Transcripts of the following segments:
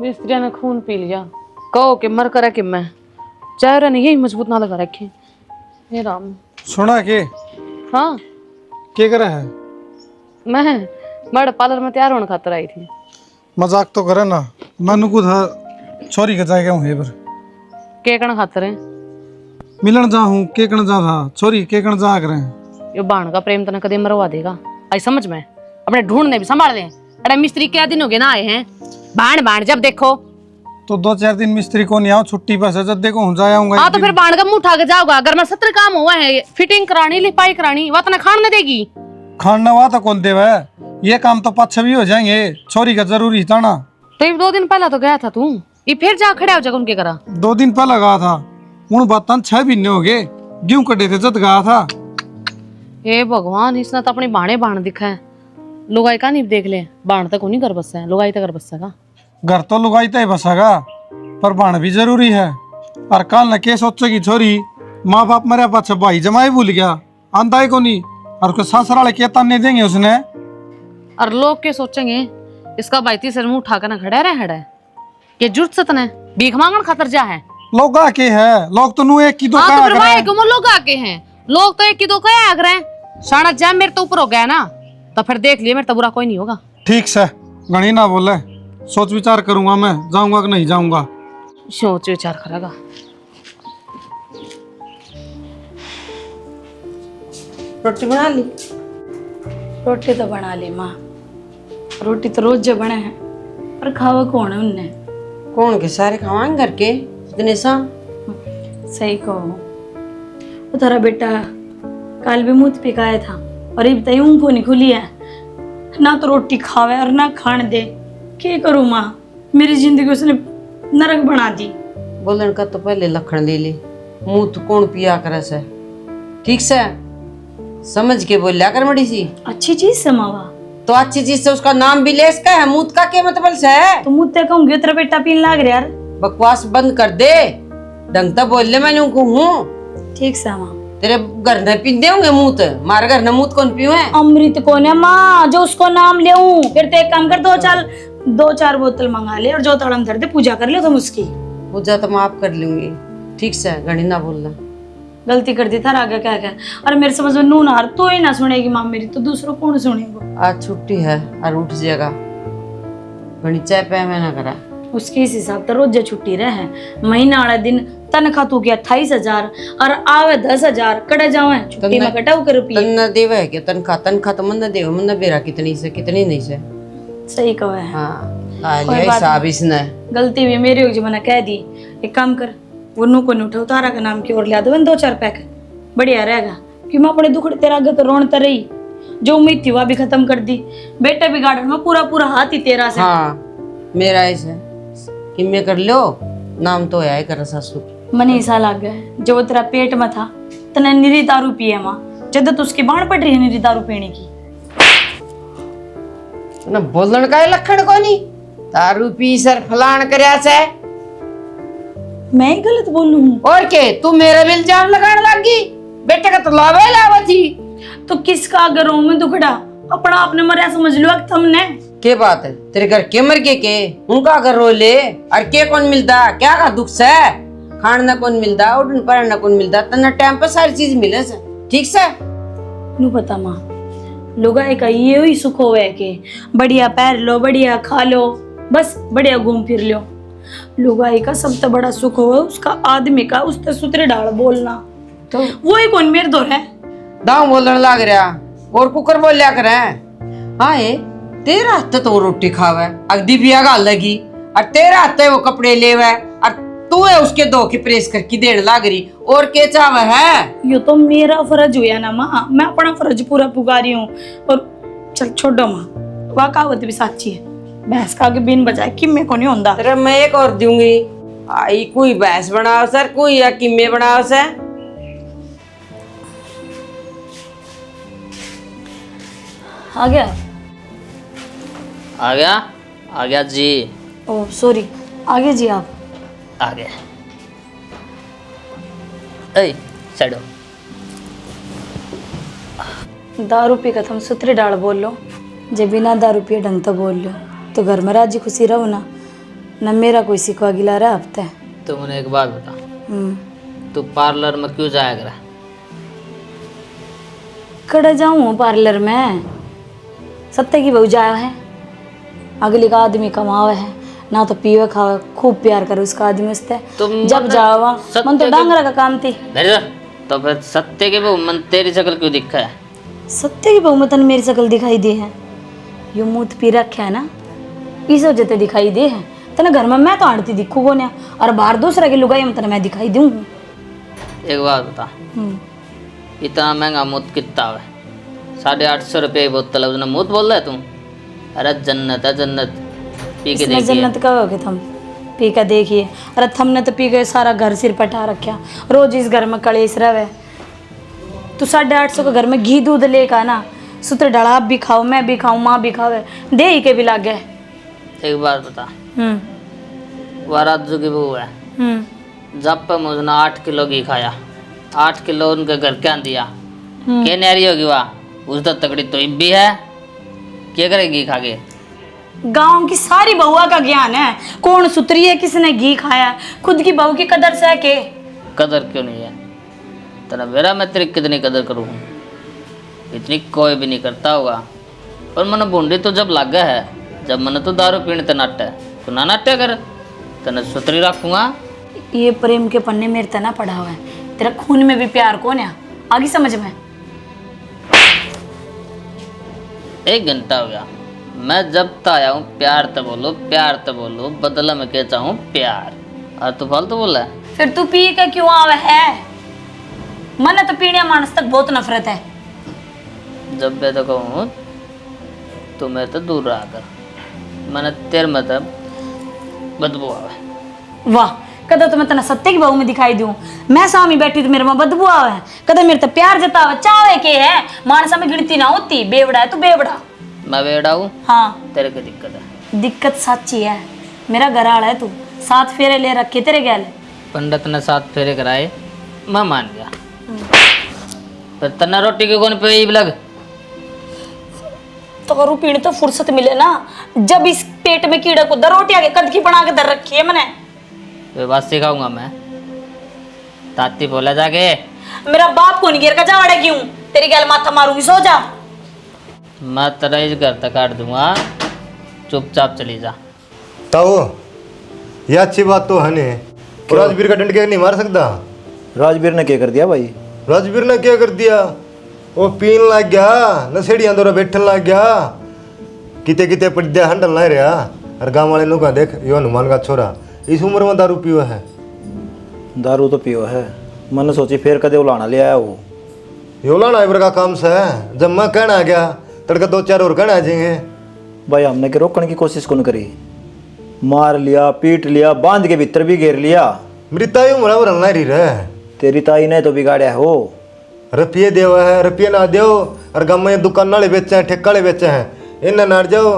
मिस्त्री ने खून पी लिया, कहो कि मर कर कि मैं चेहरा नहीं यही मजबूत ना लगा रखे। हे राम। सुना के हाँ क्या करे है? मैं बड़े पार्लर में तैयार होने खातर आई थी। मजाक तो करे ना, मन को था छोरी के जाएगा हूँ पर के कण खातर है मिलन जा हूँ के कण जा था छोरी के कण जा करे यो बाण का प्रेम तना कदे मरवा देगा आई समझ में। अपने ढूंढने भी संभाल ले। अरे मिस्त्री क्या दिन हो गए ना आए हैं, बाण बाण जब देखो तो 2-4 दिन मिस्त्री को नहीं आओ छुट्टी पर से जब देखो हूँ जाऊंगा। हाँ तो फिर बाण का मुंह उठा के जाओगा। अगर मैं 70 काम हुआ है, फिटिंग करानी लिपाई करानी वह तना खान न देगी। खाना हुआ तो कौन देवा है, ये काम तो पाछे भी हो जाएंगे, छोरी का जरूरी था ना। तो ये 2 दिन पहला तो गया था तू, ये फिर जा खड़ा हो जाएगा उनके करा। 2 दिन पहले गया था, उन बातन 6 महीने हो गए, गेहूं कटे थे जब गया था। हे भगवान, इसने तो अपनी बाणे बाण दिखा है। लुगाई का नहीं देख ले, बाण तक नहीं कर बसा है, लुगाई तक कर बसेगा। घर तो लुगाई तो बसागा पर बाण भी जरूरी है। और कल न के सोचेगी छोरी माँ बाप मरे पाछे भाई जमाई भूल गया आंदा ही को नहीं, और कोई ससुराल के ताने देंगे उसने। और लोग के सोचेंगे इसका भाई तीसरे मुंह उठा कर ना खड़ा रहे है कि जुर्त सतन है भीख मांगन खातर जा है। लोग आके है, लोग तो नु एक की दो हाँ, का तो फिर भाई क्यों लोग आके हैं, लोग तो एक की दो का आग रहे हैं। शाना जैम मेरे तो ऊपर हो गया ना, तो फिर देख लिए मेरे तो बुरा कोई नहीं होगा। ठीक से गणी ना बोले, सोच विचार करूंगा मैं जाऊंगा कि नहीं जाऊंगा। सोच विचार करेगा। रोटी बना ली? रोटी तो बना ली माँ, रोटी तो रोज जो बने हैं, पर खावा कौन है उनने? कौन के सारे खावांगे घर के इतने सा? सही कहो, वो थारा बेटा कल भी मुँह पिकाया था और ये बताइए उनको नहीं खुली है, ना तो रोटी खावे और ना खाने दे। क्या करूँ माँ, मेरी जिंदगी उसने नरक बना दी। बोलन का तो पहले लखन ले ले, मुंह तो कौन पिया करे से, ठीक से समझ के बोलिया कर मड़ी सी। अच्छी चीज समावा तो अच्छी चीज से उसका नाम भी ले इसका है, मुंह का क्या मतलब से है? तो मुँह ते कहूँगी तेरा बेटा पीन लाग रहा यार। बकवास बंद कर दे, ढंग तक बोल ले। मैं उनको हूँ ठीक से माँ, तेरे घर ने पी देंगे मुँह, मारे घर ने मुँह कौन पीवे? अमृत कौन है माँ जो उसको नाम ले? फिर तो एक काम कर, 2-4 बोतल मंगा ले और जो तड़म धर दे, पूजा कर ले तुम उसकी। पूजा तो माफ कर लूंगी, ठीक से घड़ी ना बोलना। गलती कर दी था आगे क्या क्या। और मेरे समझ में नून हार तो ही ना सुनेगी माँ मेरी, तो दूसरों कौन सुनेगा? आज छुट्टी है और उठ जाएगा, घड़ी चाय पे मैं ना करा। उसके इस हिसाब से रोज छुट्टी रहे, महीना वाला दिन तनखा तू क्या 28,000 और आवे 10,000 कड़े जावे छुट्टी में कटाऊ कर रुपये। तन्ना देवा है क्या? तनखा तो मन देवा, मन बेरा कितनी से कितनी नहीं से। सही कहा है। हाँ हिसाब इसने गलती भी मेरी होगी, मैंने कह दी। एक काम कर, वो नु को नहीं उठाओ, तारा का नाम की ओर लिया दो 2-4 पैक, बढ़िया रहेगा। कि मैं अपने दुखड़े तेरा आगे तो रोन रही, जो उम्मीद थी वह भी खत्म कर दी। बेटा भी गार्डन में पूरा हाथ ही तेरा से। हाँ मेरा ऐसे किम्मे कर लो, नाम तो है कर ससुर। मने ऐसा लग गया है जो तेरा पेट में था तने निरी दारू पिए माँ, जब तो उसकी बाण पड़ रही है निरी दारू पीने की। ना बोलन का लखन को नहीं, दारू पी सर फलान करया से। मैं ही गलत बोलूं? और के तू मेरे भी इल्जाम लगाने लगी? बेटे का तो लावे लावा थी। तो किसका अगर रो में दुखड़ा, अपना आपने मरिया समझ लो तुमने। के बात है तेरे घर के मर के उनका घर रो ले, और के कौन मिलता? क्या का दुख से खान ना कौन मिलता, उठन पर ना कौन मिलता, तना टाइम पर सारी चीज मिले से, ठीक से नू पता माँ, लोगा एक ये ही सुख होवे के बढ़िया पैर लो, बढ़िया खा लो, बस बढ़िया घूम फिर लो। लुगाई का सबसे बड़ा सुख हो उसका आदमी का उस सुतरे डाल बोलना, तो वो ही कौन मेरे दौर है दाऊ बोलने लग रहा और कुकर बोल लिया करे। हाँ ये तेरा हाथ तो रोटी खावे अगदी भी आगा लगी, और तेरा हाथ वो कपड़े लेवे, और तू है उसके दो की प्रेस करके देने लग रही, और के चाव है? यो तो मेरा फर्ज हुआ ना माँ, मैं अपना फर्ज पूरा पुगा रही हूँ। और चल छोड़ो माँ, वह कहावत भी सच्ची है, भैंस का आगे बिन बजाए किम्मे को नहीं होता। तेरा मैं एक और दूंगी, आई कोई भैंस बनाओ सर, कोई या किम्मे बनाओ सर। आ गया आ गया जी। ओ सॉरी, आगे जी आप आ गया। ए चलो, दारू पी का तुम सुतरे डाल बोल लो, जब बिना दारू पिए ढंग तो बोल लो, तो घर में राजी खुशी रहो ना। न मेरा कोई सिखवा गिला रहा हफ्ते। तो मुझे एक बात बता, हम्म, तू पार्लर में क्यों जाया करा? कड़ा जाऊँ पार्लर में? सत्य की बहू जाया है, अगली का आदमी कमावे है ना, तो पीवे खावे, खूब प्यार करे उसका आदमी उससे। तुम जब जावा मन तो डांगरा का काम थी। नहीं तो फिर सत्य के वो मन तेरी शक्ल क्यों दिखा है? सत्य की बहू में तन मेरी शकल दिखाई दे है, यो मुँह पी रखा है ना, इस वजह से दिखाई दे है। तना घर में मैं तो आड़ती दिखू को, और बाहर दूसरा की लुगाई में तना मैं दिखाई दूँ। एक बात बता, इतना महंगा मूत कितना है? 850 रुपये की बोतल है, उसने मूत बोल रहा है तू? अरे जन्नत है जन्नत, पी के इसमें देखिए। जन्नत का हो गया तुम पी के देखिए। अरे हमने तो पी के सारा घर सिर पटा रखा, रोज इस घर में कलेश रहे। तू 850 के घर में घी दूध लेकर आना, सूत्र डला भी खाओ, मैं भी खाऊं, माँ भी खावे, दे ही के भी लाग गए। एक बात बता, वो राजू की बहू है, जब पे मुझे 8 किलो घी खाया, 8 किलो उनके घर क्या दिया, क्या नारी होगी वहाँ? उस तो तगड़ी तो भी है, क्या करेगी खा के? गांव की सारी बहुआ का ज्ञान है, कौन सुतरी है, किसने घी खाया, खुद की बहू की कदर से के। कदर क्यों नहीं है तेरा? मेरा मैं तेरी कितनी कदर करूँ? इतनी कोई भी नहीं करता होगा, पर मन बूंदी तो जब लग गया है, जब मन तो दारू पीने ते नाट्य, तो ना नाट्य कर, तेने सुतरी रखूँगा। ये प्रेम के पन्ने मेरे तना पड़ा हुआ है, तेरा खून में भी प्यार कौन है, आगे समझ में। 1 घंटा हो गया, मैं जब तक आया हूँ प्यार तो बोलो, प्यार तो बोलो, बदला में क्या चाहूँ प्यार, और तू फालतू बोला है। फिर तू पी के क्यों आवे है? मन तो पीने मानस तक बहुत नफरत है। जब मैं तो कहूँ तो मैं तो दूर रहा कर, मैंने तेरे मतलब बदबू आवे। वाह, कदा तो मैं तना सत्य की बहू में दिखाई दूं, मैं सामी बैठी तो मेरे में बदबू आवे, कदा मेरे तो प्यार जतावे, चावे के है, मानसा में गिनती ना होती, बेवड़ा है तू बेवड़ा। मैं बेड़ा हूँ? हाँ, तेरे को दिक्कत है? दिक्कत सच्ची है, मेरा घराड़ा है तू, 7 फेरे ले रखे तेरे गैल। पंडित ने 7 फेरे कराए, मैं मान गया, पर तना रोटी की कौन पे लग? तो रू पीने तो फुर्सत मिले ना, जब इस पेट में कीड़ा को दर रोटी आगे कद की बना के दर रखी है मैंने। वे बात सिखाऊंगा मैं, ताती बोला जाके। मेरा बाप को नहीं गिर का जावड़ा क्यों, तेरी गैल माथा मारूंगी, सो जा। मैं तेरा इस घर तक काट दूंगा, चुपचाप चली जा। ताऊ, ये अच्छी बात तो है नहीं, राजवीर का डंड के नहीं मार सकता। राजवीर ने क्या कर दिया भाई? राजवीर ने क्या कर दिया? वो पीन लग गया, नशेड़ियां दौरा बैठन लग गया, किते किते पड़िया हंडल नहीं रहा। और गाँव वाले लोग देख, यो हनुमान का छोरा इस उम्र में दारू पियो है। दारू तो पियो है, मैंने सोची फिर कदे उलाना ले आया वो। यो लाना इबर का काम से है, जब मैं कहना आ गया तड़का 2-4 और कहना आ जाएंगे। भाई हमने के रोकने की कोशिश कौन करी, मार लिया, पीट लिया, बांध के भीतर भी घेर लिया। मेरी ताई उम्र भर नहीं रही रहे। तेरी ताई ने तो बिगाड़ा है वो। रुपये देव है, रुपये ना दो, और गाँव में दुकान वाले बेचे हैं, ठेका वाले बेचे हैं, इन्हें नाट जाओ,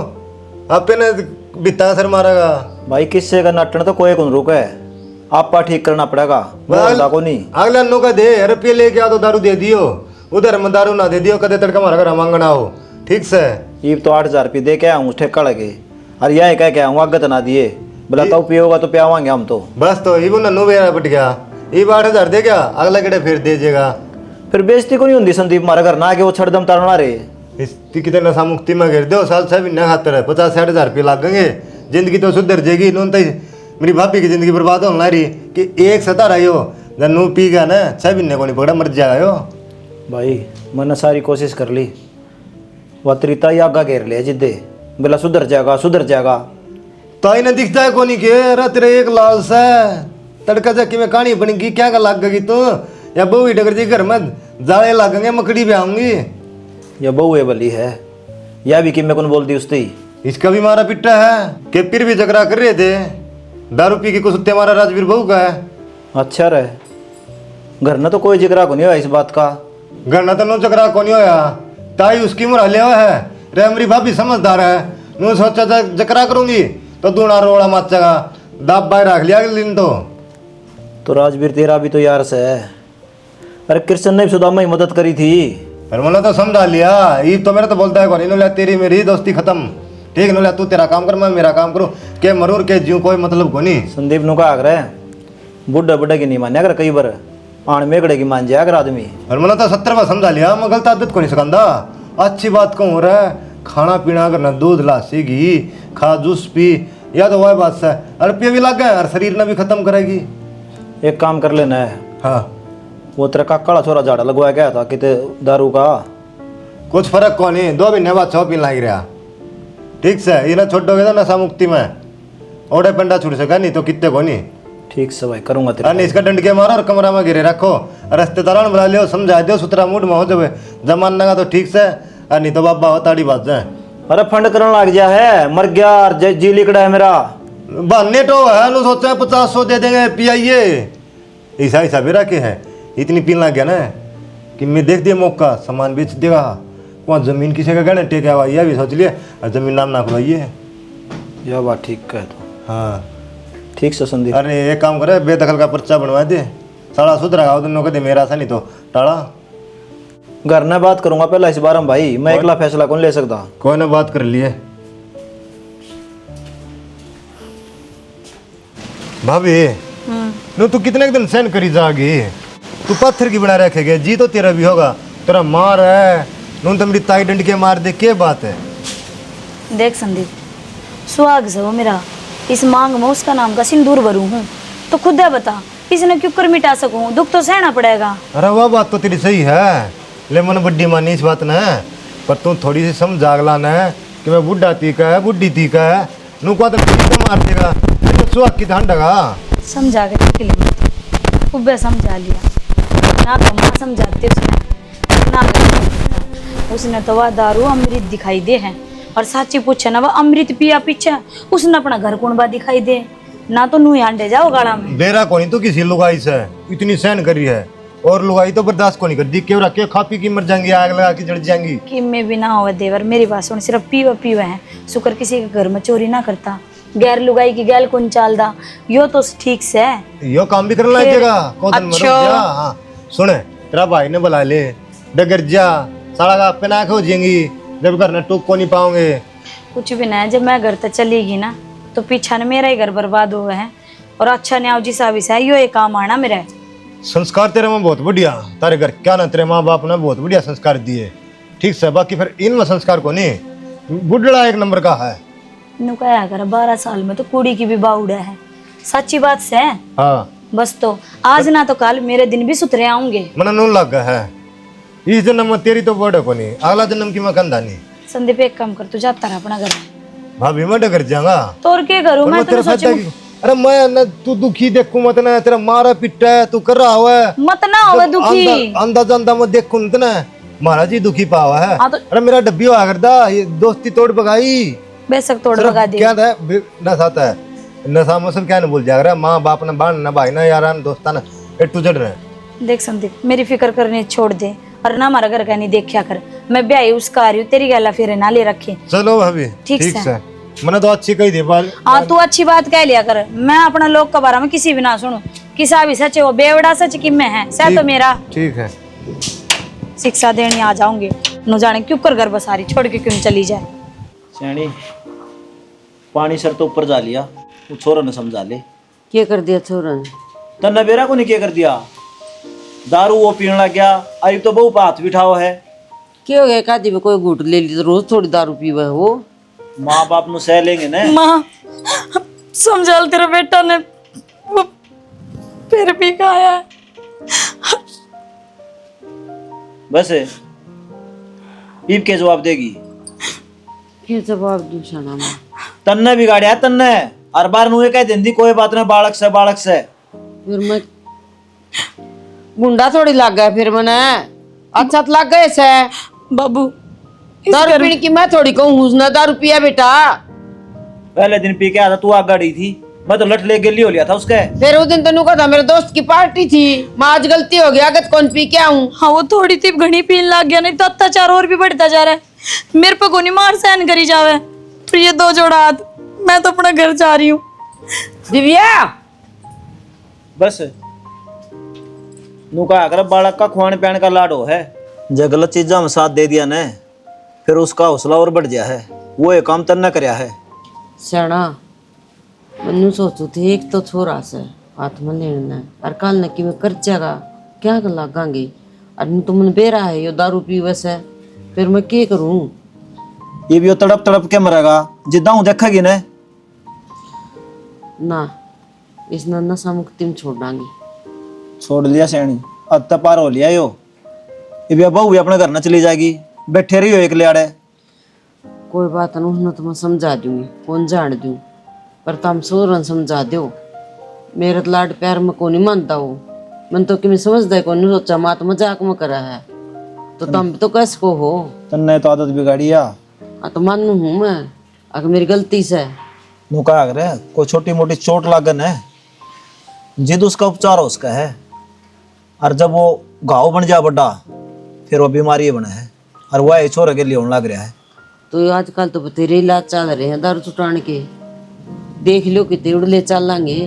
आप ने बिता सर मारेगा। भाई किससे का नाटन तो कोई कौन रुका है, आपा ठीक करना पड़ेगा, बोलता को नहीं। अगला नो का दे, रुपये लेके आ तो दारू दे दियो, उधर में दारू ना दे दियो, कदे तड़का मारा घर मांगना हो, ठीक से। ये तो 8,000 रुपये दे के आऊँ ठेका लगे, और यह कह के आऊँ आगत ना दिए, बोला तो पियोगा तो पियावांगे हम तो। बस तो ये नन्नू बेरा पट गया, ये 8,000 दे गया, अगला केड़े फिर दे देगा। फिर बेइज्जती को नहीं होती संदीप मारा घर ना के वो छड़दम तारना रे। इसकी कितने नशा मुक्ति में गिर दो, साल 6 महीने खातर 50-60 रुपये लगेंगे, जिंदगी तो सुधर जाएगी। नून तो मेरी भाभी की जिंदगी बर्बाद होने रही कि एक सता रही हो, जब नू पी गया ना 6 महीने को नहीं पकड़ा, मर जाएगा। भाई मैंने सारी कोशिश कर ली, वह तरीता ही आगा घेर लिया जिद्दे, बोला सुधर जाएगा सुधर जाएगा। ताई ने दिखता है को नहीं के अरे तेरे एक लाल सा तड़का चक्की में कहानी बनेगी, क्या का लग गई तू, या बहू डगर जी घर में जाले लगेंगे, मकड़ी भी आऊंगी। यह बहू है बली है, यह भी कि मैं कौन बोल दी उसती। इसका भी मारा पिट्टा है कि फिर भी झगड़ा कर रहे थे, दारू पी के कुछ उत्ते मारा राजवीर बहू का है। अच्छा रहे, घर में तो कोई जिक्र को नहीं हुआ इस बात का। घर ना तो नो झगड़ा को नहीं होया, ताई उसकी मुरा ले है रे, मेरी भाभी समझदार है, नू सोचा था जकरा करूंगी तो दूना रोड़ा माचेगा, दाब बाहर रख लिया अगले दिन तो राजवीर तेरा भी तो यार से है, अरे कृष्ण ने भी सुदामा ही मदद करी थी। पर मैंने तो समझा लिया, ये तो मेरा तो बोलता है कौन, इन्होंने तेरी मेरी दोस्ती खत्म, ठीक न तू तेरा काम कर मैं मेरा काम करूँ के मरूर के जीव कोई मतलब को नहीं। संदीप नु का आग्रह बुढ़ा बुढ़ा की नहीं मान्या कर कई बार आण मेघड़े की मान जाया कर आदमी। और मैंने तो 70 बार समझा लिया मैं गलत आदत को नहीं सिखांदा। अच्छी बात कहूँ रहा खाना पीना करना दूध लासी घी खा जूस पी या तो वह बात है और पिया भी लग गया और शरीर ने भी खत्म करेगी। एक काम कर लेना है, हाँ वो तेरा का काला छोरा झाड़ा लगवाया गया था किते दारू का। कुछ फर्क को नहीं 2 महीने बाद 6 पीन लग रहा। ठीक से ये ना छोड़ोगे तो नशा मुक्ति में ओडे पंडा छुड़ सका नहीं तो कितने को नहीं। ठीक से भाई करूंगा तेरे अरे इसका डंड के मारो और कमरा में गिरे रखो रिश्तेदार बुला लियो समझा दो सुतरा मूड में हो जावे जमाना का तो ठीक से और नहीं तो बाबा हो ताड़ी बात जाए। अरे फंड करने लग गया है मर गया और जी लिकड़ा है मेरा बहाने तो है नु सोचा 50-100 दे देंगे पियाइए ऐसा ऐसा भी रखे है इतनी पीन लग गया ना कि मैं देख दिया मौका सामान बेच देगा वहाँ जमीन किसी का गहने टेका हुआ यह भी सोच लिया और जमीन नाम ना खुलाइए। यह बात ठीक कह तो। हाँ ठीक से संदीप। अरे एक काम करे बेदखल का पर्चा बनवा दे सारा सुधरा दोनों को दे मेरा सा नहीं तो टाड़ा। घर में बात करूंगा पहला इस बार हम भाई मैं अकेला फैसला कौन ले सकता। कोई ना बात कर लिए भाभी नो तू कितने दिन सहन करी जागी तू पत्थर की बना रखेगे जी तो तेरा भी होगा तेरा मार है नून तो मेरी ताई डंड के मार दे क्या बात है। देख संदीप सुहाग से वो मेरा इस मांग में उसका नाम का सिंदूर भरू हूँ तो खुद है बता इसने क्यों कर मिटा सकूं दुख तो सहना पड़ेगा। अरे वह बात तो तेरी सही है ले मन बड्डी मानी इस बात ने पर तू थोड़ी सी समझ जागला न कि मैं बुढ़ा तीका है बुढ़ी तीका है नू को तो मार देगा सुहाग की धान डगा समझा के के लिए खूब समझा लिया ना तो माँ समझाते उसने ना उसने तो वह दारू अमृत दिखाई दे है और साची पूछे ना वह अमृत पिया पीछे उसने अपना घर कुणबा दिखाई दे ना तो नू आंडे जाओ गाड़ा में बेरा को नहीं तो किसी लुगाई से इतनी सहन करी है और लुगाई तो बर्दाश्त को नहीं कर दी क्यों रखे खा पी की मर जाएंगी आग लगा के जड़ जाएंगी कि मैं भी ना हो देवर मेरी बात सुन सिर्फ पीवा है शुक्र किसी के घर में चोरी ना करता गैर लुगाई की गैल कौन चालदा यो तो ठीक से है यो काम भी करने लगेगा कौन मरो जा। हाँ सुने तेरा भाई ने बुला ले डगर जा साला का पे नाक हो जाएंगी जब घर में टूक को नहीं पाओगे कुछ भी ना है जब मैं घर तक चलेगी ना तो पीछा ने मेरा ही घर बर्बाद हुआ है और अच्छा न्याव जी सा है यो एक काम आना मेरा संस्कार तेरे में बहुत बढ़िया तारे घर क्या ना तेरे माँ बाप ने बहुत बढ़िया संस्कार दिए ठीक से बाकी फिर इनमें संस्कार को नहीं बुढ़ड़ा एक नंबर का है नु क्या कर 12 साल में तो कुड़ी की भी बाउड़ा है सच्ची बात से है। हाँ बस तो आज ना तो कल मेरे दिन भी सुधरे आऊंगे मन नून लग गया है इस जन्म में तेरी तो बड़े को नहीं अगला जन्म की मैं कंधा नहीं। संदीप एक काम कर तू जाता रहा अपना घर भाभी मैं डगर जाऊंगा तो और क्या करूं मैं तो सोचूं अरे मैं न तू दुखी देखू मत ना तेरा मारा पिटा है तू कर रहा हुआ है मत ना होवे दुखी अंदाजा अंदा मत देखू ना महाराज जी दुखी पावा है। हाँ तो अरे मेरा डब्बी हुआ करता ये दोस्ती तोड़ बगाई बेशक तोड़ बगा दे क्या था नशा था नशा में सब क्या नहीं भूल जाएगा माँ बाप ना बाण ना भाई ना यार दोस्ता ना टू जड़ रहे। देख संदीप मेरी फिक्र करने छोड़ दे और ना हमारा घर का नहीं देखा कर मैं ब्याह उसका आ रही हूँ तेरी गला फिर ना ले रखे चलो भाभी ठीक से मैंने तो अच्छी कही थी बाल हाँ तू अच्छी बात कह लिया कर मैं अपना लोग के बारे में किसी भी ना सुनू किसा भी सच है वो बेवड़ा सच कि मैं है सह तो मेरा ठीक है शिक्षा देने आ जाऊंगे न जाने क्यों कर घर बसारी छोड़ के क्यों चली जाए सैनी पानी सर तो ऊपर जा लिया वो छोरा ने समझा ले क्या कर दिया छोरा ने तन्ना बेरा को नहीं क्या कर दिया दारू वो पीने लग गया अभी तो बहु हाथ बिठाओ है क्या हो गया कादी में कोई घूट ले ली तो रोज थोड़ी दारू पीवा वो माँ बाप नु सह लेंगे ना माँ समझा तेरा बेटा ने वो फिर भी खाया बस ईब के जवाब देगी क्या जवाब दूं शाना मां तन्ने बिगाड़िया है तन्ने हर बार नु ये कह देंदी कोई बात ना बालक से फिर मैं गुंडा थोड़ी लग गया फिर मैंने अच्छा तो लग गए से बाबू दारू पीने की मैं थोड़ी कहूँ उसने दारू पिया बेटा पहले दिन पी के आया था तू आग गाड़ी थी मैं तो लट ले गेली हो लिया था उसके फिर उस दिन तेनू कहा था मेरे दोस्त की पार्टी थी मैं आज गलती हो गया अगत कौन पी के आऊं। हाँ वो थोड़ी सी घनी पीन लग गया नहीं तो अत्याचार और भी बढ़ता जा रहा है मेरे पे कोनी मार सहन करी जावे फिर ये 2 जोड़ा हाथ मैं तो अपना घर जा रही हूँ। दिव्या बस नु कहा कर बालक का खुआन पैन का लाडो है जब गलत चीजा में साथ दे दिया न फिर उसका हौसला और बढ़ गया है। वो एक काम तन्ना करया है। स्याणा मनु सोचू थे एक तो छोरा से हाथ में लेना और कल न कि मैं कर जागा क्या कर लगांगी और तुमने बेरा है यो दारू पीवे से फिर मैं क्या करूं। ये भी वो तड़प तड़प के मरेगा जिद्दा हूँ देखेगी ने। ना इस नशा मुक्ति में छोड़ डांगी। छोड़ लिया सैनी, अब तो पार हो लिया यो। ये भी बहू भी अपने घर न चली जाएगी, बैठे रही हो एक लियाड़े। कोई बात नहीं तो मैं समझा दूंगी, कौन जान दूं, पर तुम सोरन समझा दो। मेरा तो लाड प्यार में कौन नहीं मानता हो, मन तो कि मैं समझदा कौन नहीं, सोचा माँ तो मजाक में करा है तो तुम भी तो कैसे को हो। तन्ने तो आदत बिगाड़ी या। हाँ तो मानू हूँ मैं, अगर मेरी गलती से नु कहा करे कोई छोटी मोटी चोट लागन है, जिद उसका उपचार उसका है। और जब वो घाव बन जा बड़ा फिर वो बीमारी बना है और वह छोरे के लिए होने लग रहा है। तो आजकल तो बतेरे इलाज चल रहे हैं दारू छुटाने के, देख लो कितने उड़ले चलेंगे,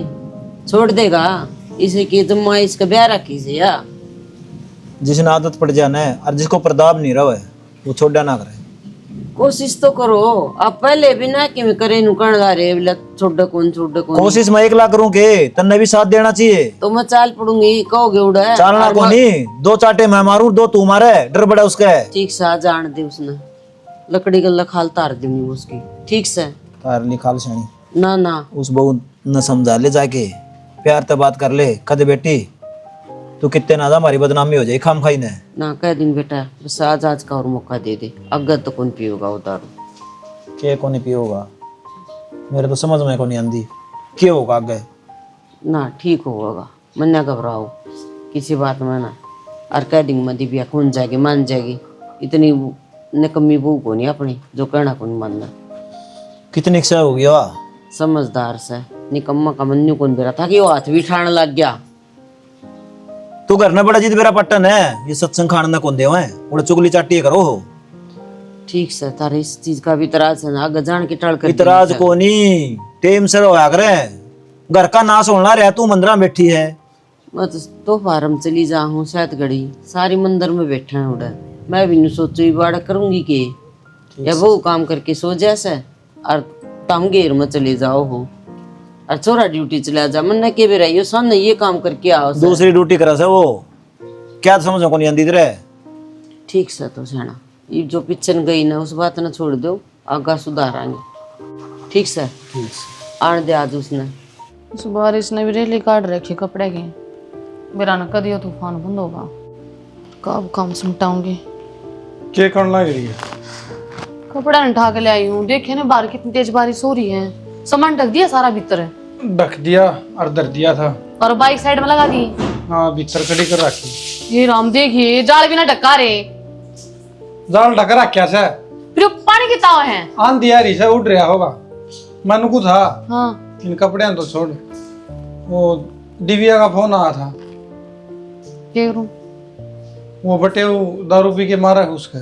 छोड़ देगा इसे की जम्मा इसका ब्याह रखी से या। जिसने आदत पड़ जाना है और जिसको प्रताप नहीं रहा है वो छोड़ा ना करे। कोशिश तो करो, आप पहले भी ना कि मैं करे नुकड़ ला रहे छोड़ कौन कोशिश मैं 1 लाख करूं के तन्ने भी साथ देना चाहिए। तो मैं चाल पड़ूंगी कहोगे उड़ा चालना को नहीं, 2 चाटे मैं मारूं 2 तू मारे, डर बड़ा उसका है। ठीक सा जान दे उसने लकड़ी गल्ला खाल तार दूंगी उसकी ठीक से। तार निकाल सैनी ना ना उस बहू न समझा ले जाके, प्यार से बात कर ले, कद बेटी तू कितने ना हमारी बदनामी हो जाए खाम खाई ने। ना कह दिन बेटा बस आज का और मौका दे दे, अगर तो कौन पिएगा वो दारू। के को नहीं पियोगा, मेरे तो समझ में को नहीं आंदी क्या होगा आगे। ना ठीक होगा, मन ना घबराओ किसी बात में ना, और कह दिन मदी बिया कौन जाएगी मान जाएगी, इतनी निकम्मी बहू को नहीं अपनी जो कहना कौन मानना। कितनी क्षय हो गया समझदार से निकम्मा का मन्नू कौन बेरा था कि वो हाथ भी ठाण लग गया। तू घर न बड़ा जिद मेरा पट्टन है, ये सत्संग खान न कौन दे उड़ा चुगली चाटी करो हो। ठीक से तारे इस चीज का भी इतराज है ना, आगे जान के टल कर इतराज को नहीं, टेम से रोया करे, घर का नाश होना रहा तू मंदिर में बैठी है। मैं तो फार्म चली जाऊँ शायद घड़ी सारी मंदिर में बैठा है उड़ा, मैं भी नहीं सोचू बाड़ा करूंगी के या वो काम करके सो जैसे और तुम घेर में चले जाओ हो और छोरा ड्यूटी चला जा, मन के भी रही सन ये काम करके आओ से। दूसरी ड्यूटी करा से वो क्या समझो को नहीं आंदी तेरे। ठीक से तो सेना ये जो पिछन गई ना उस बात ना छोड़ दो, आगा सुधारांगे। ठीक से आने दे आज उसने। उस बारिश ने भी रेली काट रखी कपड़े की, मेरा न कदी हो तूफान बंद होगा, कब काम सिमटाऊंगी। क्या करने लग रही है? कपड़ा नहीं उठा के ले आई हूँ, देखे ना बाहर कितनी तेज बारिश हो रही है, सामान ढक दिया सारा भीतर ढक दिया और धर दिया था। और बाइक साइड में लगा दी। हाँ भीतर खड़ी कर रखी। ये राम देखिए जाल भी ना ढक्का रे, जाल ढक रखा से फिर वो पानी की ताव है। आंधी आ रही से उड़ रहा होगा, मन को था हाँ इन कपड़े तो छोड़। वो दिव्या का फोन आया था, क्या करूं, वो बटे दारू पी के मारा है उसका।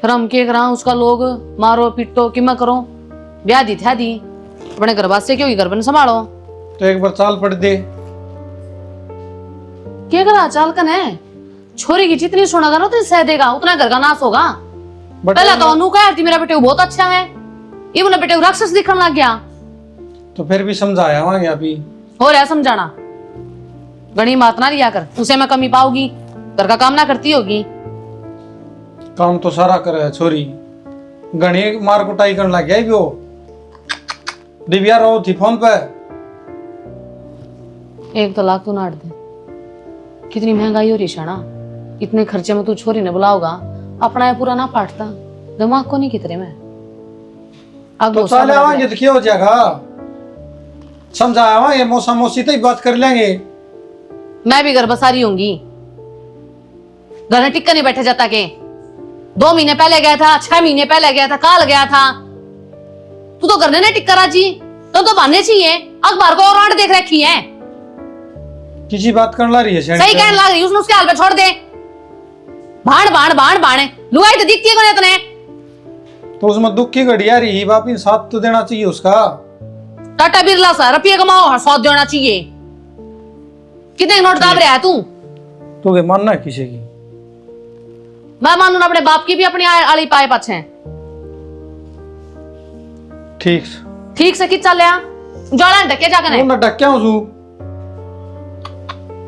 फिर हम क्या करा, उसका लोग मारो पीटो कि मैं करो, ब्याह दी था दी अपने घर वास्ते क्यों घर बन संभालो। तो एक बार चाल पड़ दे। क्या करा चाल कन है, छोरी की जितनी सुनेगा ना तो सह देगा उतना घर का नाश होगा। पहले तो अनु कहा थी मेरा बेटे बहुत अच्छा है, ये बोला बेटे राक्षस दिखने लग गया। तो फिर भी समझाया वहां अभी हो रहा है समझाना, गणी बात ना लिया कर, उसे मैं कमी पाऊंगी, घर का काम ना करती होगी। काम तो सारा करे छोरी, घनी मार कुटाई करने लग गया भी वो। दिव्या रो थी फोन पे। 1 लाख तो नाट दे, कितनी महंगाई हो रही शाना, इतने खर्चे में तू छोरी ने बुलाओगा, अपना ये पूरा ना पाटता, दिमाग को नहीं कितने में तो चले आवांगे तो क्या हो जाएगा, समझाया ये मौसा मौसी तो ही बात कर लेंगे। मैं भी घर बसारी होंगी, घर में टिक्का नहीं बैठे जाता के 2 महीने पहले गया था, 6 महीने पहले गया था, काल गया था, तू तो करने ने टिक्का राजी तो बनने चाहिए। अखबार को और आड़ देख रखी है, किसी बात करने ला रही है सही कहने लग रही, उसने उसके हाल पे छोड़ दे। भाड़ भाड़ भाड़ भाड़े लुगाई तो दिखती है कोने इतने, तो उसमें दुख की घड़ी आ रही, वापिस साथ तो देना चाहिए उसका। टाटा बिरला सा रुपये कमाओ 100 देना चाहिए, कितने नोट दाब रहा है तू। तो मानना है किसी की, मैं मानू अपने बाप की भी अपनी आली पाए पाछे। ठीक ठीक से खिंचा लिया जाड़ा ढके जाकर वो ना डक्या हूँ सू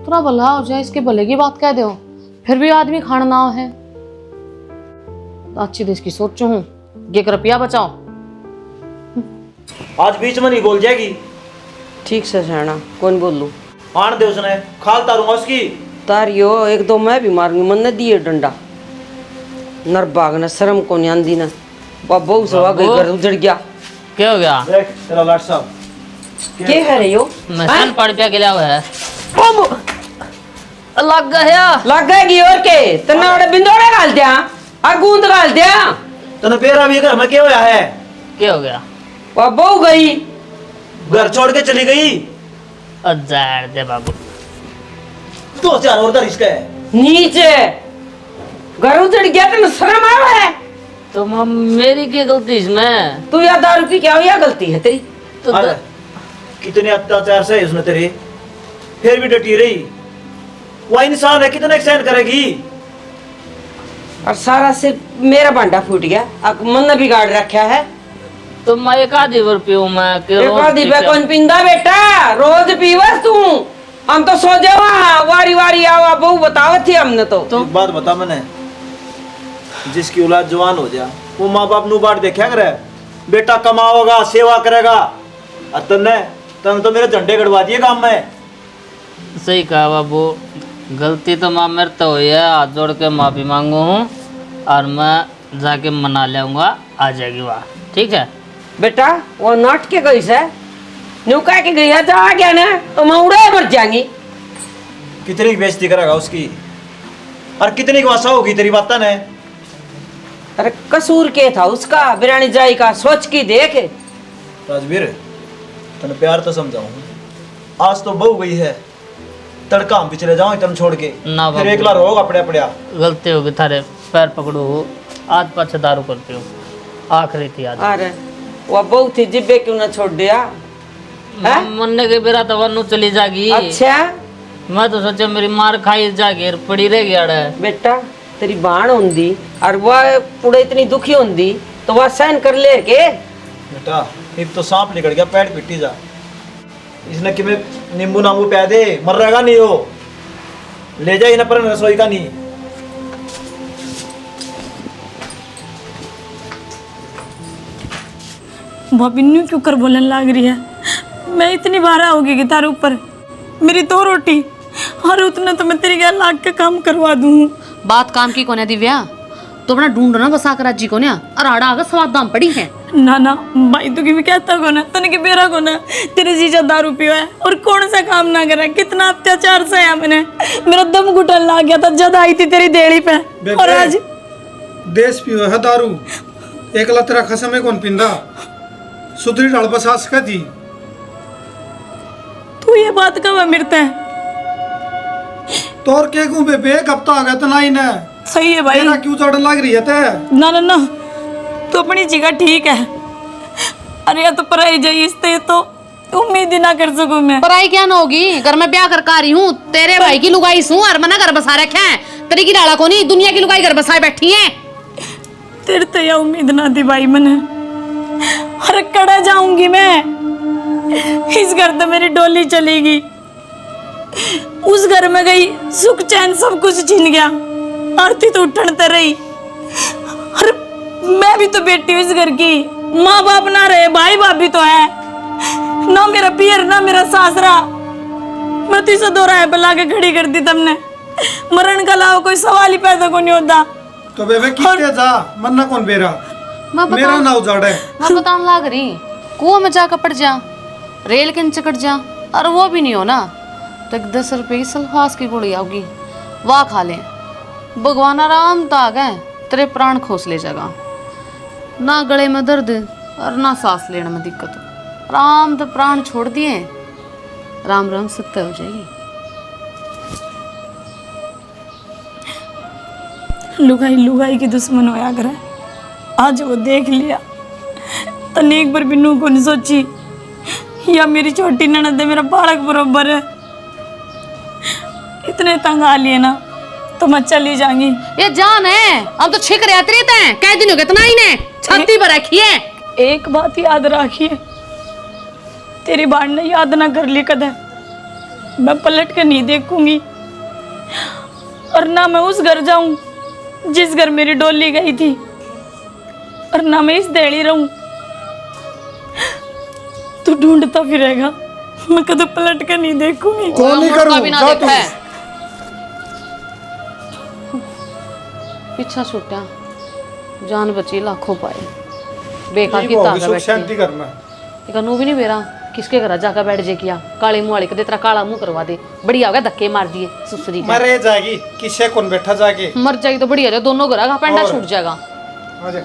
थोड़ा भला हो जाए, इसके भले की बात कह दो, फिर भी आदमी खाना ना हो है। तो अच्छी देश की सोचो हूँ, ये रुपया बचाओ। आज बीच में नहीं बोल जाएगी। ठीक से सहना कौन बोलूं आन दे उसने खाल तारूंगा उसकी। तारियो एक दो मैं भी मारूंगी, मन ने दिए डंडा नरबाग ने शर्म को नहीं आंदी ना बहु सवा गई घर उजड़ गया। क्या हो गया? देख तेरा लाट साहब क्या है रे यो मसान पड़ पे गिला हुआ है। लग गया। लग गएगी और के तना बड़े बिंदोड़े गाल दिया और गूंद गाल दिया। तने पेरा भी घर में क्या होया है? क्या हो गया? वह बहु गई घर छोड़ के चली गई। अजार दे बाबू। 2000 और रिश्क है। नीचे घर उजड़ गया तेन शर्म आवा है? तो मेरी क्या गलती इसमें? तू या दारू पी क्या हो या गलती है तेरी? तो अरे कितने अत्याचार से उसने तेरे, फिर भी डटी रही। वह इंसान है, कितना सहन करेगी? और सारा सिर मेरा भांडा फूट गया, अब मन ने बिगाड़ रखा है। तो मैं एक आधी बार पीऊं मैं कि एक रोज आधी पी पे क्या? कौन पिंदा बेटा, रोज पीवस तू। हम तो सो जावा वारी वारी आवा बहु बताओ थी हमने तो। एक बात बता मैंने, जिसकी औलाद जवान हो जा वो माँ बाप नु बाट देखा करे, बेटा कमाओगा सेवा करेगा। और तन्ने तो मेरे झंडे गड़वा दिए काम में। सही कहा बाबू, गलती तो माँ मेरे तो हुई है, हाथ जोड़ के माफी मांगू हूँ और मैं जाके मना लेऊंगा, आ जाएगी वहाँ। ठीक है बेटा वो नाट के गई से न्यू कह के गई है, जा आ गया ना तो मैं उड़े मर जाएंगी। कितनी की बेइज्जती करेगा उसकी, और कितनी की वसा होगी तेरी बात ने। अरे कसूर के था उसका, बिरानी जाई का सोच की देख। राजवीर तने प्यार तो समझाऊं, आज तो बहू गई है, तड़का हम भी चले जाओ तुम छोड़ के, ना फिर बाबू। एकला रहोगा पड़े पड़िया। गलती होगी थारे पैर पकड़ू, आज पाछे दारू करती हूँ, आखिरी थी आज। अरे वो बहुत ही जिब्बे क्यों ना छोड़ दिया है? मरने के बेरा तो वनु चली जागी। अच्छा मैं तो सोचा मेरी मार खाई जागी पड़ी रह गया है। बेटा तेरी बाण होंदी और वह पूरे इतनी दुखी होंदी तो वह सहन कर ले के। बेटा अब तो सांप निकल गया, पैर पिटी जा। इसने कि मैं नींबू नांबू पै दे, मर रहेगा नहीं हो, ले जा इन्हें पर रसोई का नहीं। भाभी क्यों कर बोलने लग रही है? मैं इतनी बार आओगी कि तारे ऊपर मेरी 2 रोटी और उतना तो मैं तेरी क्या लाख का काम करवा दूँ। बात काम की कोने दिव्या, तो अपना ढूंढो ना बसा कर राजी को ना, और आड़ा आगे स्वाद दाम पड़ी है ना ना भाई तू भी कहता को ना, तने के बेरा को ना तेरे जीजा दारू पियो है और कौन सा काम ना करे, कितना अत्याचार सहा मैंने, मेरा दम घुटन लग गया था जब आई थी तेरी देड़ी पे। और आज देश पियो है दारू, एकला तेरा खसम है कौन पिंदा, सुधरी डाल बसास का दी। तू ये बात कब मिलता है? तोर के गु बे एक हफ्ता आ गया तो नहीं ना, सही है भाई। तेरा क्यों चढ़ लग रही है ते? ना ना ना तू अपनी जगह ठीक है। अरे या तो पराई जाइए इससे तो उम्मीद ही ना कर सकूं मैं। पराई क्या ना होगी, घर में ब्याह कर आ रही हूँ, तेरे भाई की लुगाई सू और मना घर बसा रखा है, तेरी की डाला को नहीं, दुनिया की लुगाई घर बसाए बैठी है। तेरे तो यह उम्मीद ना थी भाई मैंने। अरे कड़ा जाऊंगी मैं, इस घर तो मेरी डोली चलेगी, उस घर में गई सुख चैन सब कुछ छीन गया, आरती तो उठनते रही। अरे मैं भी तो बेटी हूँ इस घर की, माँ बाप ना रहे, भाई भाभी तो है ना, मेरा पियर ना मेरा सासरा। मैं तो इसे 2 राय बुला के खड़ी कर दी तुमने, मरण का लाओ कोई सवाल ही पैदा को नहीं होता। तो बेबे कितने जा मन्ना कौन बेरा, मेरा ना उजाड़े। मैं बताने लाग रही, कुआं में जाकर पड़ जा, रेल के नीचे कट जा, और वो भी नहीं हो ना तो 10 रुपए की सल्फास की गोली आओगी, वाह खा ले, भगवान आराम ताग है, तेरे प्राण खोस ले जाएगा, ना गले में दर्द और ना सांस लेने में दिक्कत हो, आराम तो प्राण छोड़ दिए, राम राम सत्य हो जाएगी। लुगाई लुगाई की दुश्मन होया करे, आज वो देख लिया तने एक बार भी नू को नहीं सोची, या मेरी छोटी ननद है मेरा बालक बरोबर है, इतने तंग आ लिए ना तो मैं चली जाऊंगी। ये जान है, हम तो छिक रहे तेरे ते कई दिन हो गए तना ही ने छाती पर रखी है। एक बात याद रखिए, तेरी बाण ने याद ना कर ली कदे, मैं पलट के नहीं देखूंगी और ना मैं उस घर जाऊं जिस घर मेरी डोली गई थी, और ना मैं इस देड़ी रहूं। तू ढूंढता फिरेगा, मैं कदे पलट के नहीं देखूंगी। कौन नहीं मुड़का करूं भी ना जा देखा तू। है। पीछा छूटा, जान बची लाखों पाए, बेकार ये की वो ताकत सुख बैठी शांति करना। इकनू भी नहीं मेरा किसके घर जाकर बैठ जे किया, काली मुँह वाली कदे तेरा काला मुंह करवा दे, बढ़िया होगा धक्के मार दिए सुसरी का। मरे जाएगी किसे कौन बैठा जाके। मर जाएगी तो बढ़िया, दोनों घर का पेंडा और? छूट जाएगा। आ जा